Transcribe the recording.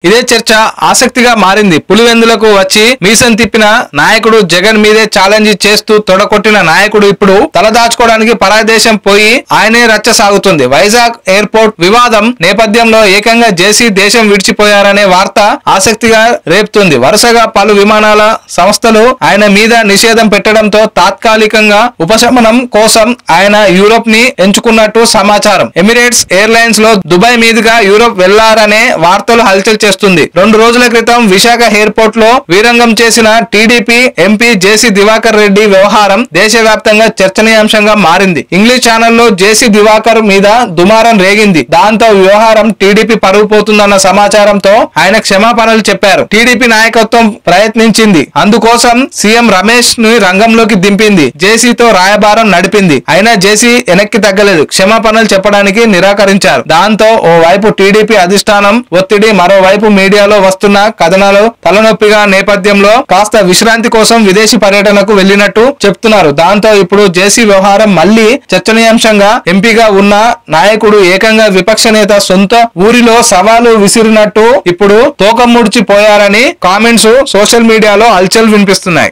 ఇదే చర్చ ఆసక్తిగా మారింది. పులివెందులకు వచ్చి మీసం తిప్పిన నాయకుడు జగన్ మీదే ఛాలెంజ్ చేస్తూ తొడకొట్టిన నాయకుడు ఇప్పుడు తలదాచుకోవడానికి పరాదేశం పోయి ఆయనే రచ్చ సాగుతుంది. వైజాగ్ ఎయిర్పోర్ట్ వివాదం నేపథ్యంలో ఏకంగా జేసీ దేశం విడిచిపోయారనే వార్త ఆసక్తిగా రేపుతుంది. వరుసగా పలు విమానాల సంస్థలు ఆయన మీద నిషేధం పెట్టడంతో తాత్కాలికంగా ఉపశమనం కోసం ఆయన యూరోప్ ని ఎంచుకున్నట్టు సమాచారం. ఎమిరేట్స్ ఎయిర్లైన్స్ లో దుబాయ్ మీదుగా యూరోప్ వెళ్లారనే వార్తలు హల్చల్ చేస్తుంది. 2 రోజుల క్రితం విశాఖ ఎయిర్పోర్ట్ లో వీరంగం చేసిన టీడీపీ ఎంపీ జేసీ దివాకర్ రెడ్డి వ్యవహారం దేశవ్యాప్తంగా చర్చనీయాంశంగా మారింది. ఇంగ్లీష్ ఛానల్లో జేసీ దివాకర్ మీద దుమారం రేగింది. దాంతో వ్యవహారం టీడీపీ పరుగు పోతుందన్న సమాచారంతో ఆయన క్షమాపణలు చెప్పారు. టీడీపీ నాయకత్వం ప్రయత్నించింది. అందుకోసం సీఎం రమేష్ ని రంగంలోకి దింపింది. జేసీతో రాయబారం నడిపింది. అయినా జేసీ వెనక్కి తగ్గలేదు. క్షమాపణలు చెప్పడానికి నిరాకరించారు. దాంతో ఓ వైపు టీడీపీ అధిష్టానం ఒత్తిడి, మరోవైపు మీడియాలో వస్తున్న కథనాలు తలనొప్పిగా నేపథ్యంలో కాస్త విశ్రాంతి కోసం విదేశీ పర్యటనకు వెళ్లినట్టు చెప్తున్నారు. దాంతో ఇప్పుడు జేసీ వ్యవహారం మళ్లీ చర్చనీయాంశంగా ఎంపీగా ఉన్న నాయకుడు ఏకంగా విపక్ష నేత సొంత ఊరిలో సవాలు విసిరినట్టు ఇప్పుడు తోకముడిచిపోయారని కామెంట్స్ సోషల్ మీడియాలో హల్చల్ వినిపిస్తున్నాయి.